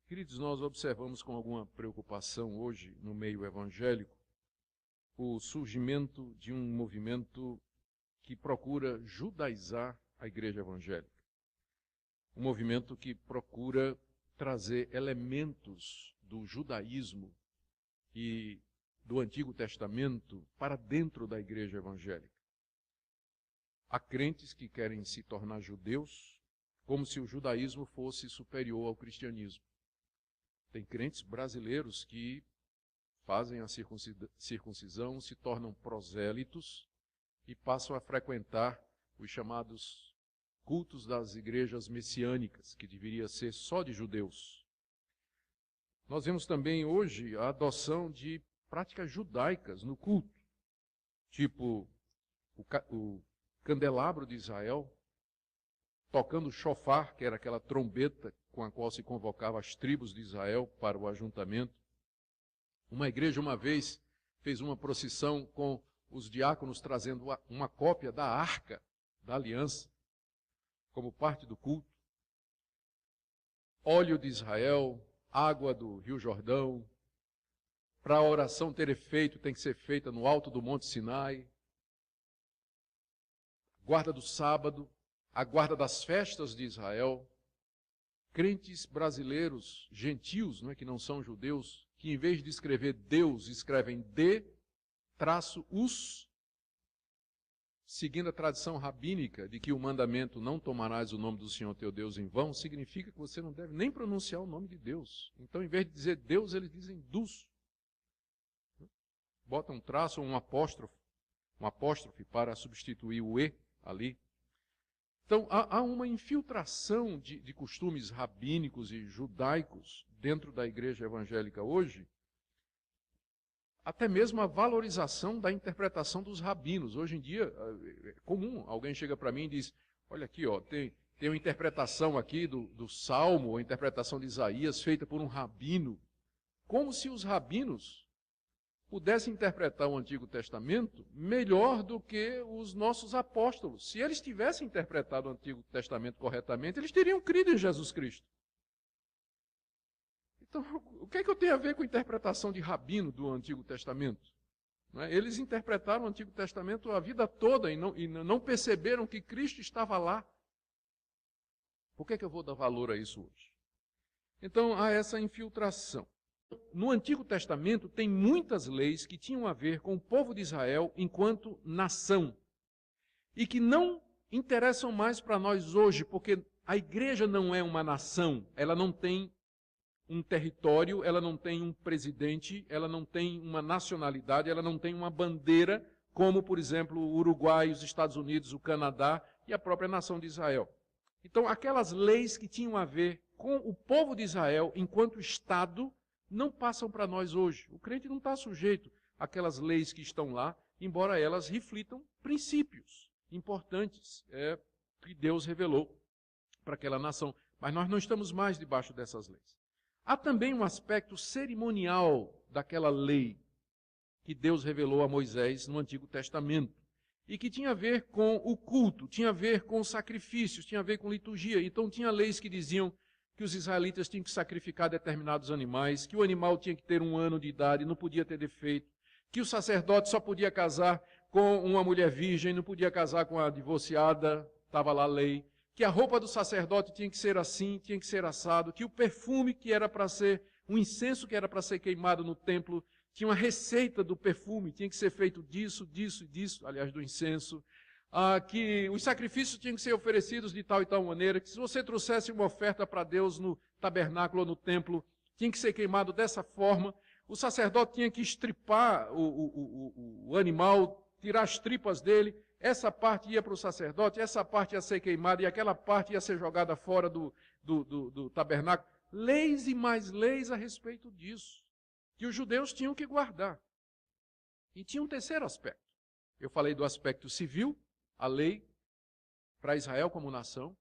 Queridos, nós observamos com alguma preocupação hoje, no meio evangélico, o surgimento de um movimento que procura judaizar a igreja evangélica. Um movimento que procura trazer elementos do judaísmo e do Antigo Testamento para dentro da igreja evangélica. Há crentes que querem se tornar judeus, como se o judaísmo fosse superior ao cristianismo. Tem crentes brasileiros que fazem a circuncisão, se tornam prosélitos e passam a frequentar os chamados cultos das igrejas messiânicas, que deveria ser só de judeus. Nós vemos também hoje a adoção de práticas judaicas no culto, tipo o candelabro de Israel, tocando shofar, que era aquela trombeta com a qual se convocava as tribos de Israel para o ajuntamento. Uma igreja, uma vez, fez uma procissão com os diáconos trazendo uma cópia da Arca da Aliança, como parte do culto. Óleo de Israel, água do Rio Jordão. Para a oração ter efeito, tem que ser feita no alto do Monte Sinai. Guarda do sábado, a guarda das festas de Israel. Crentes brasileiros, gentios, que não são judeus, que em vez de escrever Deus, escrevem D-os, seguindo a tradição rabínica de que o mandamento não tomarás o nome do Senhor teu Deus em vão, significa que você não deve nem pronunciar o nome de Deus. Então, em vez de dizer Deus, eles dizem dus. Bota um traço ou um apóstrofe para substituir o E ali. Então, há uma infiltração de costumes rabínicos e judaicos dentro da igreja evangélica hoje, até mesmo a valorização da interpretação dos rabinos. Hoje em dia, é comum, alguém chega para mim e diz, olha aqui, tem uma interpretação aqui do Salmo, a interpretação de Isaías, feita por um rabino, como se os rabinos pudessem interpretar o Antigo Testamento melhor do que os nossos apóstolos. Se eles tivessem interpretado o Antigo Testamento corretamente, eles teriam crido em Jesus Cristo. Então, o que é que eu tenho a ver com a interpretação de rabino do Antigo Testamento? Eles interpretaram o Antigo Testamento a vida toda e não perceberam que Cristo estava lá. Por que é que eu vou dar valor a isso hoje? Então, há essa infiltração. No Antigo Testamento tem muitas leis que tinham a ver com o povo de Israel enquanto nação e que não interessam mais para nós hoje, porque a igreja não é uma nação, ela não tem um território, ela não tem um presidente, ela não tem uma nacionalidade, ela não tem uma bandeira, como, por exemplo, o Uruguai, os Estados Unidos, o Canadá e a própria nação de Israel. Então, aquelas leis que tinham a ver com o povo de Israel enquanto Estado não passam para nós hoje. O crente não está sujeito àquelas leis que estão lá, embora elas reflitam princípios importantes que Deus revelou para aquela nação. Mas nós não estamos mais debaixo dessas leis. Há também um aspecto cerimonial daquela lei que Deus revelou a Moisés no Antigo Testamento e que tinha a ver com o culto, tinha a ver com sacrifícios, tinha a ver com liturgia. Então tinha leis que diziam que os israelitas tinham que sacrificar determinados animais, que o animal tinha que ter 1 ano de idade, não podia ter defeito, que o sacerdote só podia casar com uma mulher virgem, não podia casar com a divorciada, estava lá a lei, que a roupa do sacerdote tinha que ser assim, tinha que ser assado, que o perfume que era para ser, o incenso que era para ser queimado no templo, tinha uma receita do perfume, tinha que ser feito disso, disso e disso, aliás, do incenso, que os sacrifícios tinham que ser oferecidos de tal e tal maneira, que se você trouxesse uma oferta para Deus no tabernáculo ou no templo, tinha que ser queimado dessa forma, o sacerdote tinha que estripar o animal, tirar as tripas dele, essa parte ia para o sacerdote, essa parte ia ser queimada e aquela parte ia ser jogada fora do tabernáculo. Leis e mais leis a respeito disso, que os judeus tinham que guardar. E tinha um terceiro aspecto. Eu falei do aspecto civil, a lei para Israel como nação.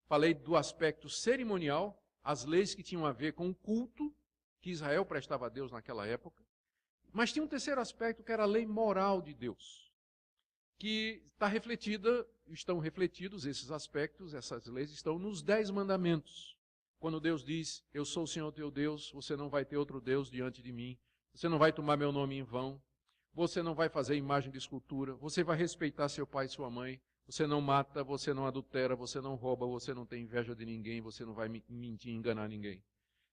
Falei do aspecto cerimonial, as leis que tinham a ver com o culto que Israel prestava a Deus naquela época. Mas tinha um terceiro aspecto que era a lei moral de Deus, que estão refletidos esses aspectos, essas leis estão nos 10 mandamentos. Quando Deus diz, eu sou o Senhor teu Deus, você não vai ter outro Deus diante de mim, você não vai tomar meu nome em vão, você não vai fazer imagem de escultura, você vai respeitar seu pai e sua mãe, você não mata, você não adultera, você não rouba, você não tem inveja de ninguém, você não vai mentir, enganar ninguém.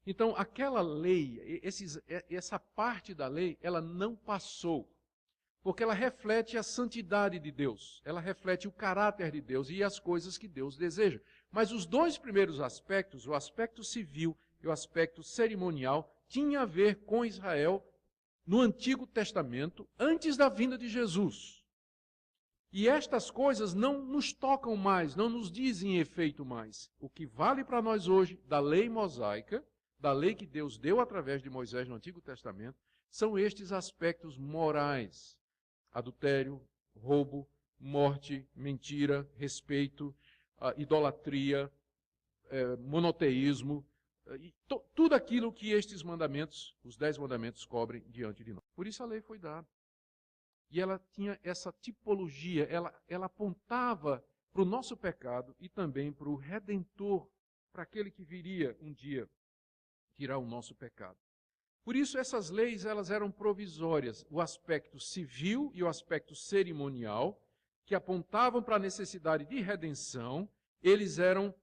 Então, aquela lei, essa parte da lei, ela não passou, porque ela reflete a santidade de Deus, ela reflete o caráter de Deus e as coisas que Deus deseja. Mas os dois primeiros aspectos, o aspecto civil e o aspecto cerimonial, tinham a ver com Israel no Antigo Testamento, antes da vinda de Jesus. E estas coisas não nos tocam mais, não nos dizem efeito mais. O que vale para nós hoje, da lei mosaica, da lei que Deus deu através de Moisés no Antigo Testamento, são estes aspectos morais: adultério, roubo, morte, mentira, respeito, idolatria, monoteísmo, e tudo aquilo que estes mandamentos, os 10 mandamentos, cobrem diante de nós. Por isso a lei foi dada. E ela tinha essa tipologia, ela apontava para o nosso pecado e também para o Redentor, para aquele que viria um dia tirar o nosso pecado. Por isso essas leis elas eram provisórias, o aspecto civil e o aspecto cerimonial, que apontavam para a necessidade de redenção, eles eram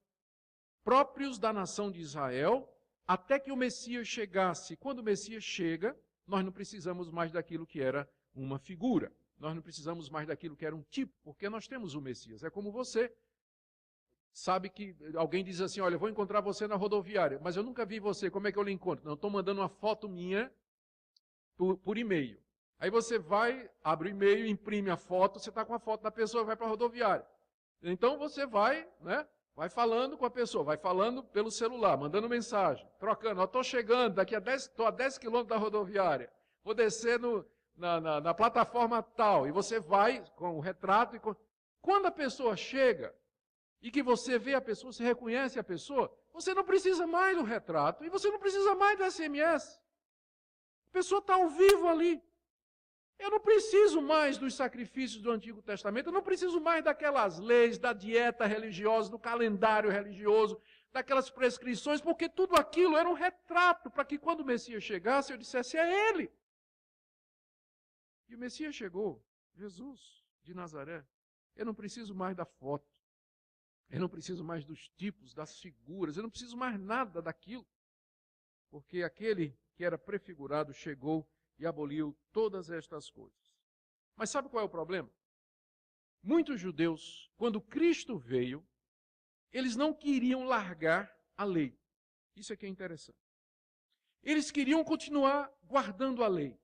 próprios da nação de Israel, até que o Messias chegasse. Quando o Messias chega, nós não precisamos mais daquilo que era uma figura. Nós não precisamos mais daquilo que era um tipo, porque nós temos o Messias. É como você sabe que alguém diz assim, olha, eu vou encontrar você na rodoviária, mas eu nunca vi você, como é que eu lhe encontro? Não, estou mandando uma foto minha por e-mail. Aí você vai, abre o e-mail, imprime a foto, você está com a foto da pessoa, vai para a rodoviária. Então você vai, né? Vai falando com a pessoa, vai falando pelo celular, mandando mensagem, trocando. Estou chegando, estou a 10 quilômetros da rodoviária, vou descer na plataforma tal, e você vai com o retrato. Quando a pessoa chega, e que você vê a pessoa, você reconhece a pessoa, você não precisa mais do retrato, e você não precisa mais do SMS. A pessoa está ao vivo ali. Eu não preciso mais dos sacrifícios do Antigo Testamento, eu não preciso mais daquelas leis, da dieta religiosa, do calendário religioso, daquelas prescrições, porque tudo aquilo era um retrato para que quando o Messias chegasse eu dissesse, é ele. E o Messias chegou, Jesus de Nazaré. Eu não preciso mais da foto, eu não preciso mais dos tipos, das figuras, eu não preciso mais nada daquilo, porque aquele que era prefigurado chegou e aboliu todas estas coisas. Mas sabe qual é o problema? Muitos judeus, quando Cristo veio, eles não queriam largar a lei. Isso é que é interessante. Eles queriam continuar guardando a lei.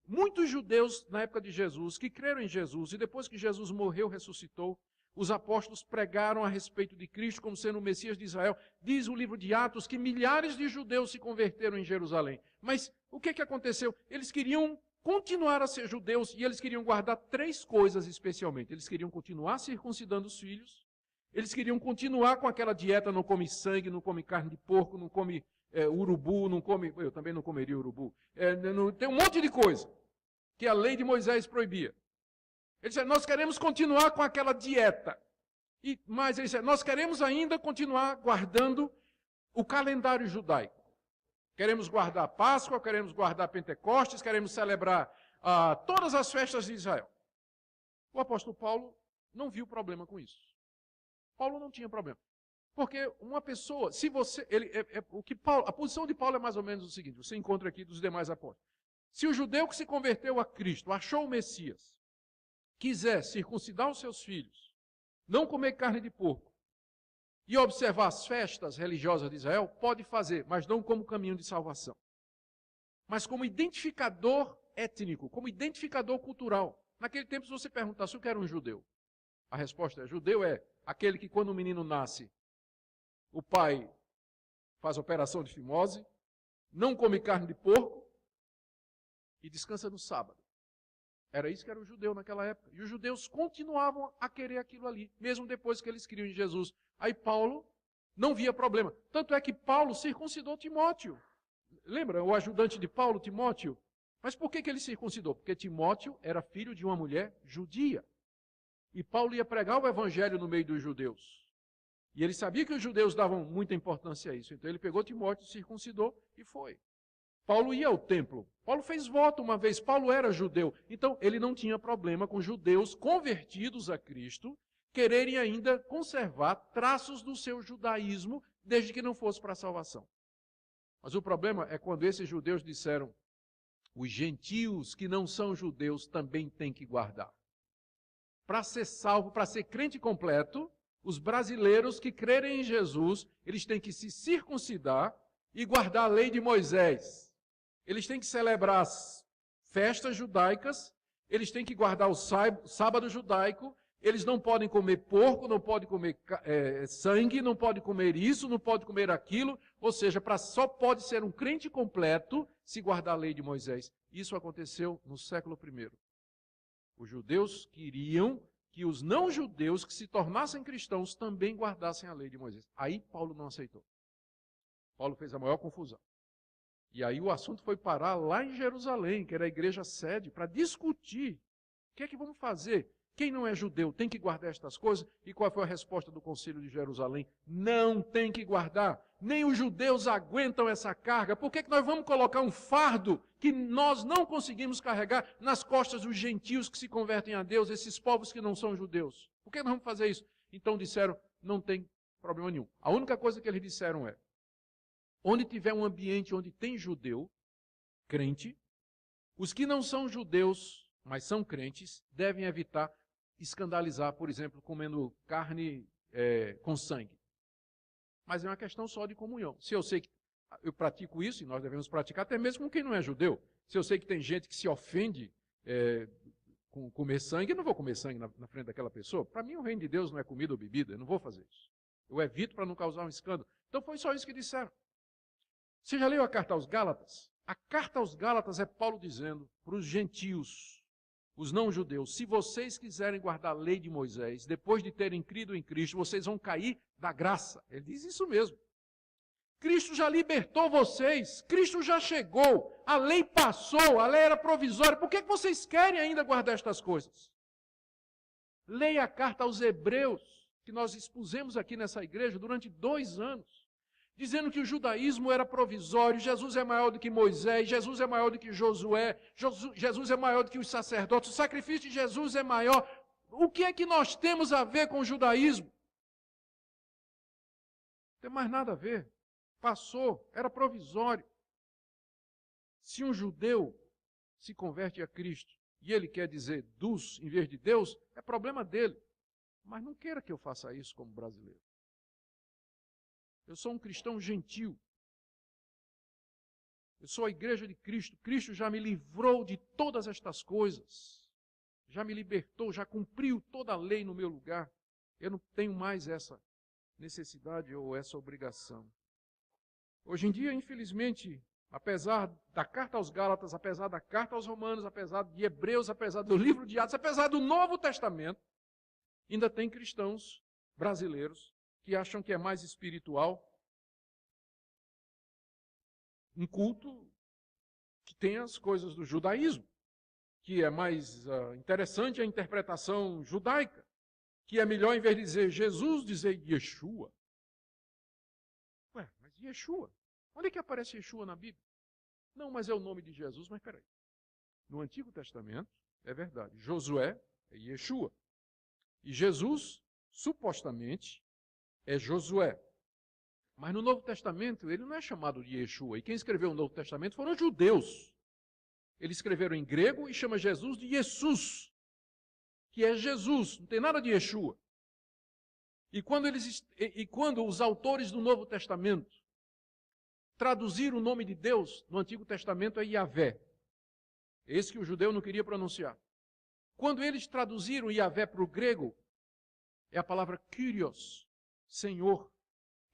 Muitos judeus, na época de Jesus, que creram em Jesus, e depois que Jesus morreu, ressuscitou, os apóstolos pregaram a respeito de Cristo como sendo o Messias de Israel. Diz o livro de Atos que milhares de judeus se converteram em Jerusalém. Mas o que aconteceu? Eles queriam continuar a ser judeus e eles queriam guardar 3 coisas especialmente. Eles queriam continuar circuncidando os filhos, eles queriam continuar com aquela dieta, não come sangue, não come carne de porco, não come urubu, não come... Eu também não comeria urubu. Tem um monte de coisa que a lei de Moisés proibia. Ele disse, nós queremos continuar com aquela dieta. Mas ele disse, nós queremos ainda continuar guardando o calendário judaico. Queremos guardar a Páscoa, queremos guardar Pentecostes, queremos celebrar todas as festas de Israel. O apóstolo Paulo não viu problema com isso. Paulo não tinha problema. Porque uma pessoa, se você... a posição de Paulo é mais ou menos o seguinte, você encontra aqui dos demais apóstolos. Se o judeu que se converteu a Cristo, achou o Messias, quiser circuncidar os seus filhos, não comer carne de porco e observar as festas religiosas de Israel, pode fazer, mas não como caminho de salvação. Mas como identificador étnico, como identificador cultural. Naquele tempo, se você perguntasse o que era um judeu, a resposta é, judeu é aquele que quando o menino nasce, o pai faz operação de fimose, não come carne de porco e descansa no sábado. Era isso que era o judeu naquela época. E os judeus continuavam a querer aquilo ali, mesmo depois que eles criam em Jesus. Aí Paulo não via problema. Tanto é que Paulo circuncidou Timóteo. Lembra o ajudante de Paulo, Timóteo? Mas por que ele circuncidou? Porque Timóteo era filho de uma mulher judia. E Paulo ia pregar o evangelho no meio dos judeus. E ele sabia que os judeus davam muita importância a isso. Então ele pegou Timóteo, circuncidou e foi. Paulo ia ao templo. Paulo fez voto uma vez. Paulo era judeu. Então ele não tinha problema com judeus convertidos a Cristo quererem ainda conservar traços do seu judaísmo, desde que não fosse para a salvação. Mas o problema é quando esses judeus disseram: os gentios que não são judeus também têm que guardar. Para ser salvo, para ser crente completo, os brasileiros que crerem em Jesus, eles têm que se circuncidar e guardar a lei de Moisés. Eles têm que celebrar as festas judaicas, eles têm que guardar o sábado judaico, eles não podem comer porco, não podem comer sangue, não podem comer isso, não podem comer aquilo. Ou seja, só pode ser um crente completo se guardar a lei de Moisés. Isso aconteceu no século I. Os judeus queriam que os não-judeus que se tornassem cristãos também guardassem a lei de Moisés. Aí Paulo não aceitou. Paulo fez a maior confusão. E aí o assunto foi parar lá em Jerusalém, que era a igreja sede, para discutir o que é que vamos fazer. Quem não é judeu tem que guardar estas coisas? E qual foi a resposta do Concílio de Jerusalém? Não tem que guardar. Nem os judeus aguentam essa carga. Por que nós vamos colocar um fardo que nós não conseguimos carregar nas costas dos gentios que se convertem a Deus, esses povos que não são judeus? Por que nós vamos fazer isso? Então disseram, não tem problema nenhum. A única coisa que eles disseram é, onde tiver um ambiente onde tem judeu, crente, os que não são judeus, mas são crentes, devem evitar escandalizar, por exemplo, comendo carne com sangue. Mas é uma questão só de comunhão. Se eu sei que eu pratico isso, e nós devemos praticar até mesmo com quem não é judeu. Se eu sei que tem gente que se ofende com comer sangue, eu não vou comer sangue na frente daquela pessoa. Para mim, o reino de Deus não é comida ou bebida, eu não vou fazer isso. Eu evito para não causar um escândalo. Então foi só isso que disseram. Você já leu a carta aos Gálatas? A carta aos Gálatas é Paulo dizendo para os gentios, os não-judeus, se vocês quiserem guardar a lei de Moisés, depois de terem crido em Cristo, vocês vão cair da graça. Ele diz isso mesmo. Cristo já libertou vocês, Cristo já chegou, a lei passou, a lei era provisória. Por que vocês querem ainda guardar estas coisas? Leia a carta aos Hebreus, que nós expusemos aqui nessa igreja durante 2 anos. Dizendo que o judaísmo era provisório, Jesus é maior do que Moisés, Jesus é maior do que Josué, Jesus é maior do que os sacerdotes, o sacrifício de Jesus é maior. O que é que nós temos a ver com o judaísmo? Não tem mais nada a ver. Passou, era provisório. Se um judeu se converte a Cristo e ele quer dizer dos em vez de Deus, é problema dele. Mas não queira que eu faça isso como brasileiro. Eu sou um cristão gentil. Eu sou a igreja de Cristo. Cristo já me livrou de todas estas coisas. Já me libertou, já cumpriu toda a lei no meu lugar. Eu não tenho mais essa necessidade ou essa obrigação. Hoje em dia, infelizmente, apesar da carta aos Gálatas, apesar da carta aos Romanos, apesar de Hebreus, apesar do livro de Atos, apesar do Novo Testamento, ainda tem cristãos brasileiros que acham que é mais espiritual um culto que tem as coisas do judaísmo, que é mais interessante a interpretação judaica, que é melhor, em vez de dizer Jesus, dizer Yeshua. Ué, mas Yeshua? Onde é que aparece Yeshua na Bíblia? Não, mas é o nome de Jesus, mas peraí. No Antigo Testamento, é verdade, Josué é Yeshua. E Jesus, supostamente, é Josué. Mas no Novo Testamento, ele não é chamado de Yeshua. E quem escreveu o Novo Testamento foram os judeus. Eles escreveram em grego e chama Jesus de Jesus, que é Jesus, não tem nada de Yeshua. E quando os autores do Novo Testamento traduziram o nome de Deus, no Antigo Testamento é Yahvé. Esse que o judeu não queria pronunciar. Quando eles traduziram Yahvé para o grego, é a palavra Kyrios, Senhor.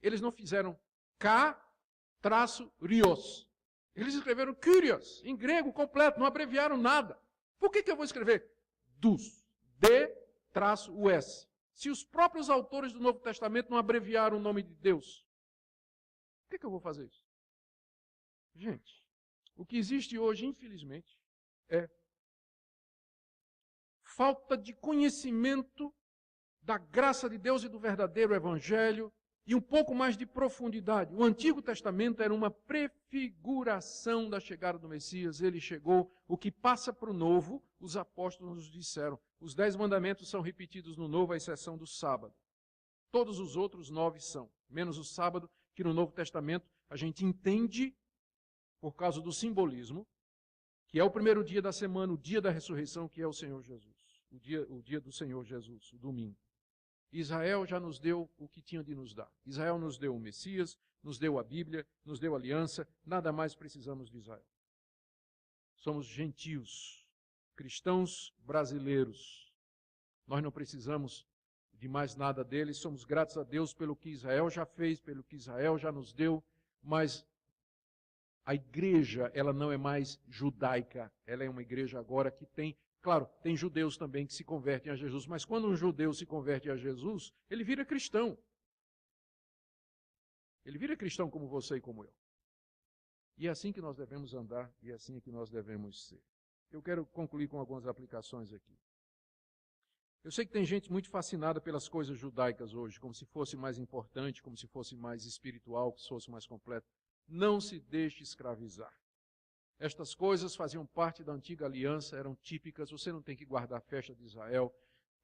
Eles não fizeram K-rios. Eles escreveram Kyrios, em grego completo, não abreviaram nada. Por que eu vou escrever Dus, D-US? Se os próprios autores do Novo Testamento não abreviaram o nome de Deus, por que eu vou fazer isso? Gente, o que existe hoje, infelizmente, é falta de conhecimento da graça de Deus e do verdadeiro Evangelho, e um pouco mais de profundidade. O Antigo Testamento era uma prefiguração da chegada do Messias. Ele chegou. O que passa para o Novo, os apóstolos nos disseram. Os 10 mandamentos são repetidos no Novo, à exceção do sábado. Todos os outros 9 são, menos o sábado, que no Novo Testamento a gente entende, por causa do simbolismo, que é o primeiro dia da semana, o dia da ressurreição, que é o Senhor Jesus. O dia do Senhor Jesus, o domingo. Israel já nos deu o que tinha de nos dar. Israel nos deu o Messias, nos deu a Bíblia, nos deu a aliança, nada mais precisamos de Israel. Somos gentios, cristãos brasileiros. Nós não precisamos de mais nada deles, somos gratos a Deus pelo que Israel já fez, pelo que Israel já nos deu, mas a igreja, ela não é mais judaica, ela é uma igreja agora que tem. Claro, tem judeus também que se convertem a Jesus, mas quando um judeu se converte a Jesus, ele vira cristão. Ele vira cristão como você e como eu. E é assim que nós devemos andar, e é assim que nós devemos ser. Eu quero concluir com algumas aplicações aqui. Eu sei que tem gente muito fascinada pelas coisas judaicas hoje, como se fosse mais importante, como se fosse mais espiritual, como se fosse mais completo. Não se deixe escravizar. Estas coisas faziam parte da antiga aliança, eram típicas. Você não tem que guardar a festa de Israel,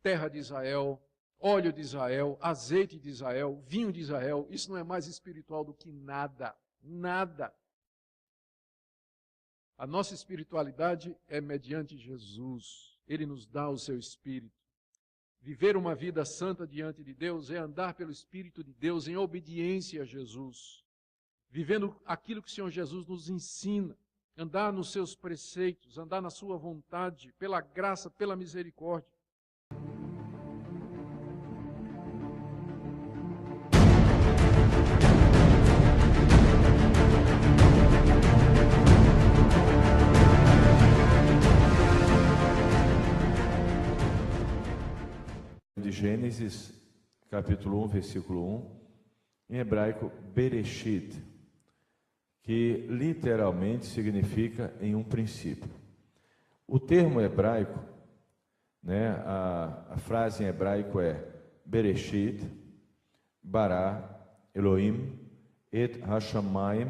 terra de Israel, óleo de Israel, azeite de Israel, vinho de Israel. Isso não é mais espiritual do que nada. Nada. A nossa espiritualidade é mediante Jesus. Ele nos dá o seu Espírito. Viver uma vida santa diante de Deus é andar pelo Espírito de Deus em obediência a Jesus. Vivendo aquilo que o Senhor Jesus nos ensina. Andar nos seus preceitos, andar na sua vontade, pela graça, pela misericórdia. De Gênesis, capítulo 1, versículo 1, em hebraico, Bereshit, que literalmente significa em um princípio. O termo hebraico, a frase em hebraico é Bereshit, bara, Elohim, et hashamayim,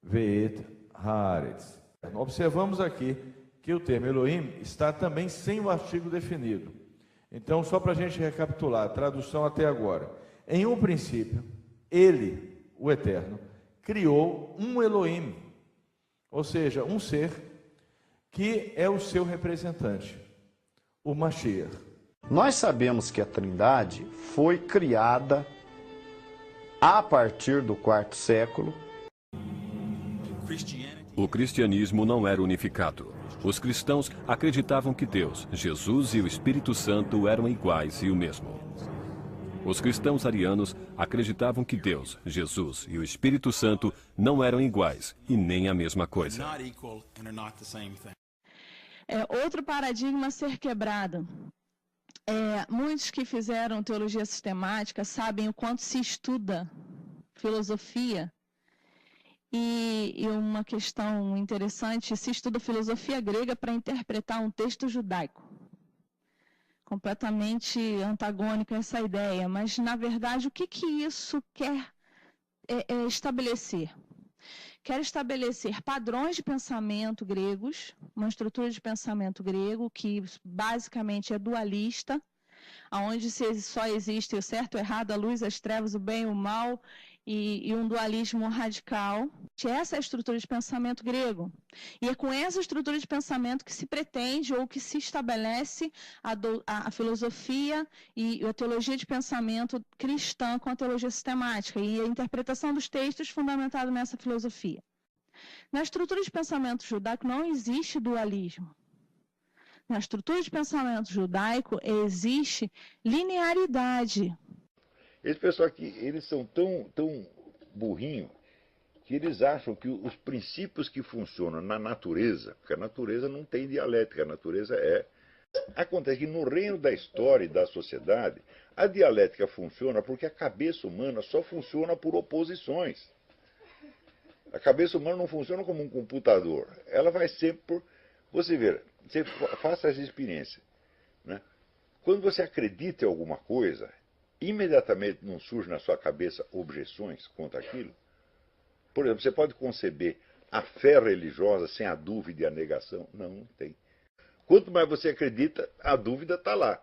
ve'et haaretz. Observamos aqui que o termo Elohim está também sem o artigo definido. Então, só para a gente recapitular, a tradução até agora. Em um princípio, ele, o Eterno, criou um Elohim, ou seja, um ser que é o seu representante, o Mashiach. Nós sabemos que a Trindade foi criada a partir do quarto século. O cristianismo não era unificado. Os cristãos acreditavam que Deus, Jesus e o Espírito Santo eram iguais e o mesmo. Os cristãos arianos acreditavam que Deus, Jesus e o Espírito Santo não eram iguais e nem a mesma coisa. Outro paradigma a ser quebrado. Muitos que fizeram teologia sistemática sabem o quanto se estuda filosofia. E uma questão interessante, se estuda filosofia grega para interpretar um texto judaico. Completamente antagônica essa ideia, mas na verdade o que isso quer estabelecer? Quer estabelecer padrões de pensamento gregos, uma estrutura de pensamento grego que basicamente é dualista, onde só existe o certo, o errado, a luz, as trevas, o bem e o mal, e um dualismo radical. Essa é a estrutura de pensamento grego. E é com essa estrutura de pensamento que se pretende ou que se estabelece a filosofia e a teologia de pensamento cristã com a teologia sistemática e a interpretação dos textos fundamentado nessa filosofia. Na estrutura de pensamento judaico não existe dualismo. Na estrutura de pensamento judaico existe linearidade. Esse pessoal aqui, eles são tão burrinhos que eles acham que os princípios que funcionam na natureza, porque a natureza não tem dialética, a natureza é... Acontece que no reino da história e da sociedade, a dialética funciona porque a cabeça humana só funciona por oposições. A cabeça humana não funciona como um computador. Ela vai sempre por... Você vê, você faça essa experiência, né? Quando você acredita em alguma coisa, imediatamente não surge na sua cabeça objeções contra aquilo? Por exemplo, você pode conceber a fé religiosa sem a dúvida e a negação? Não, não tem. Quanto mais você acredita, a dúvida está lá.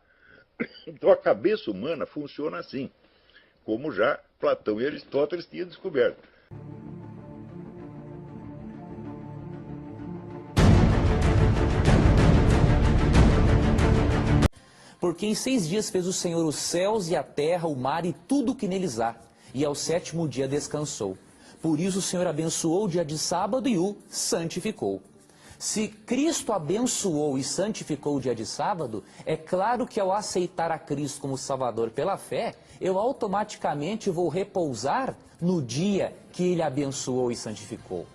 Então a cabeça humana funciona assim, como já Platão e Aristóteles tinham descoberto. Porque em 6 dias fez o Senhor os céus e a terra, o mar e tudo o que neles há, e ao 7º dia descansou. Por isso o Senhor abençoou o dia de sábado e o santificou. Se Cristo abençoou e santificou o dia de sábado, é claro que ao aceitar a Cristo como Salvador pela fé, eu automaticamente vou repousar no dia que Ele abençoou e santificou.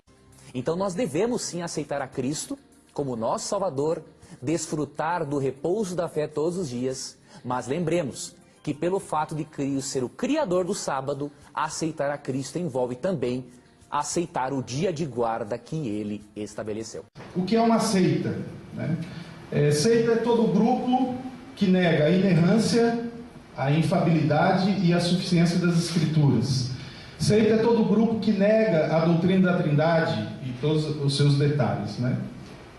Então nós devemos sim aceitar a Cristo como nosso Salvador, desfrutar do repouso da fé todos os dias, mas lembremos que pelo fato de Cristo ser o Criador do sábado, aceitar a Cristo envolve também aceitar o dia de guarda que Ele estabeleceu. O que é uma seita? Né? Seita é todo grupo que nega a inerrância, a infabilidade e a suficiência das Escrituras. Seita é todo grupo que nega a doutrina da Trindade e todos os seus detalhes, né?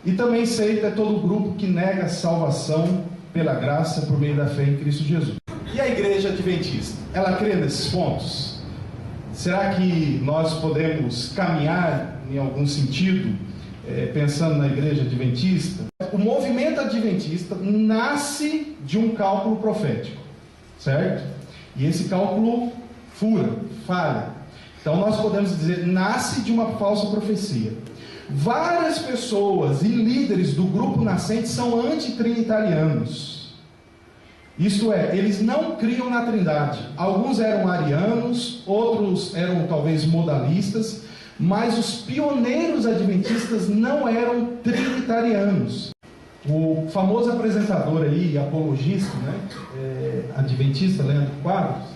E também seita é todo grupo que nega a salvação pela graça por meio da fé em Cristo Jesus. E a Igreja Adventista? Ela crê nesses pontos? Será que nós podemos caminhar em algum sentido, pensando na Igreja Adventista? O movimento adventista nasce de um cálculo profético, certo? E esse cálculo falha. Então nós podemos dizer, nasce de uma falsa profecia. Várias pessoas e líderes do grupo nascente são antitrinitarianos. Isto é, eles não criam na Trindade. Alguns eram arianos, outros eram talvez modalistas, mas os pioneiros adventistas não eram trinitarianos. O famoso apresentador aí, apologista, né, adventista, Leandro Quadros,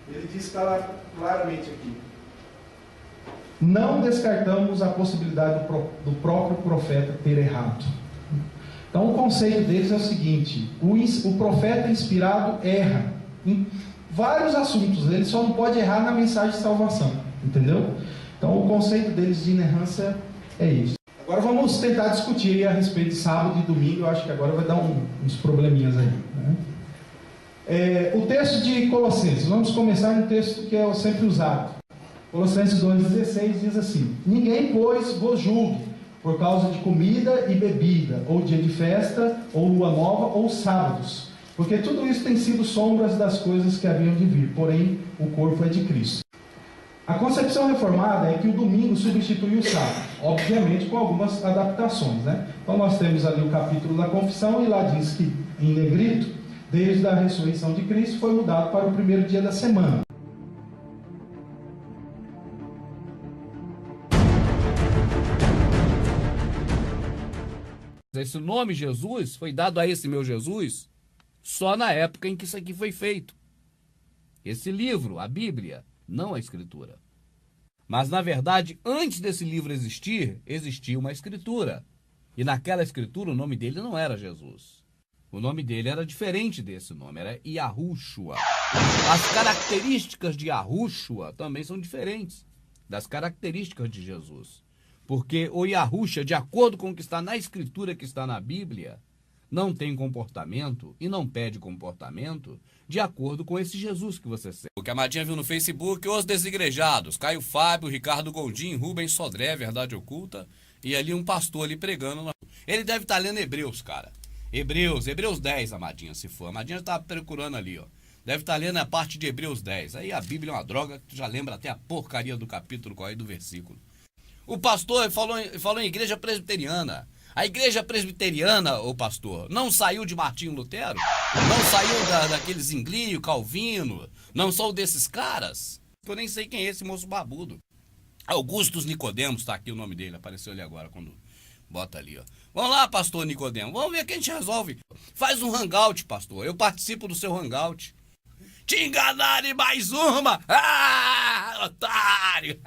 ele diz claramente aqui: não descartamos a possibilidade do próprio profeta ter errado. Então o conceito deles é o seguinte: o profeta inspirado erra em vários assuntos, ele só não pode errar na mensagem de salvação, entendeu? Então o conceito deles de inerrância é isso. Agora vamos tentar discutir a respeito de sábado e domingo. Eu acho que agora vai dar uns probleminhas aí, né? O texto de Colossenses, vamos começar no texto que é sempre usado. Colossenses 2,16 diz assim: ninguém, pois, vos julgue por causa de comida e bebida, ou dia de festa, ou lua nova, ou sábados, porque tudo isso tem sido sombras das coisas que haviam de vir, porém o corpo é de Cristo. A concepção reformada é que o domingo substitui o sábado, obviamente com algumas adaptações, né? Então nós temos ali o capítulo da confissão, e lá diz que, em negrito, desde a ressurreição de Cristo, foi mudado para o primeiro dia da semana. Esse nome Jesus foi dado a esse meu Jesus só na época em que isso aqui foi feito. Esse livro, a Bíblia, não a Escritura. Mas, na verdade, antes desse livro existir, existia uma Escritura. E naquela Escritura o nome dele não era Jesus. O nome dele era diferente desse nome, era Yahushua. As características de Yahushua também são diferentes das características de Jesus. Porque o Yahushua, de acordo com o que está na Escritura, que está na Bíblia, não tem comportamento e não pede comportamento de acordo com esse Jesus que você segue. O que a Madinha viu no Facebook, Os Desigrejados, Caio Fábio, Ricardo Gondim, Rubens Sodré, Verdade Oculta, e ali um pastor ali pregando. Ele deve estar lendo Hebreus, cara. Hebreus 10, Amadinha, se for. A Amadinha está procurando ali, ó. Deve estar lendo a parte de Hebreus 10. Aí a Bíblia é uma droga, que tu já lembra até a porcaria do capítulo, qual é do versículo. O pastor falou em igreja presbiteriana. A igreja presbiteriana, o pastor, não saiu de Martinho Lutero? Não saiu daqueles Zwinglio, Calvino? Não são desses caras? Eu nem sei quem é esse moço barbudo. Augustus Nicodemos, tá aqui o nome dele, apareceu ali agora quando bota ali, ó. Vamos lá, pastor Nicodemo, vamos ver o que a gente resolve. Faz um hangout, pastor, eu participo do seu hangout. Te enganarem mais uma! Ah, otário!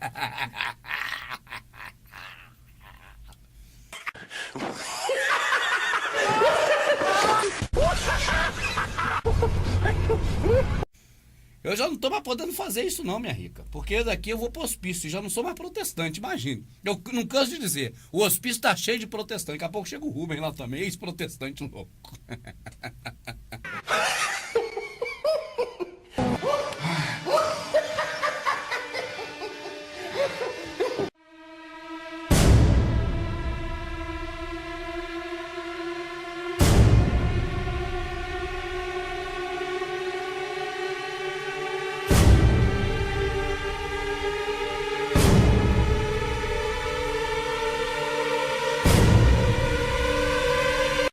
Eu já não estou mais podendo fazer isso não, minha rica. Porque daqui eu vou pro hospício, já não sou mais protestante, imagine. Eu não canso de dizer, o hospício está cheio de protestante. Daqui a pouco chega o Rubem lá também, ex-protestante louco.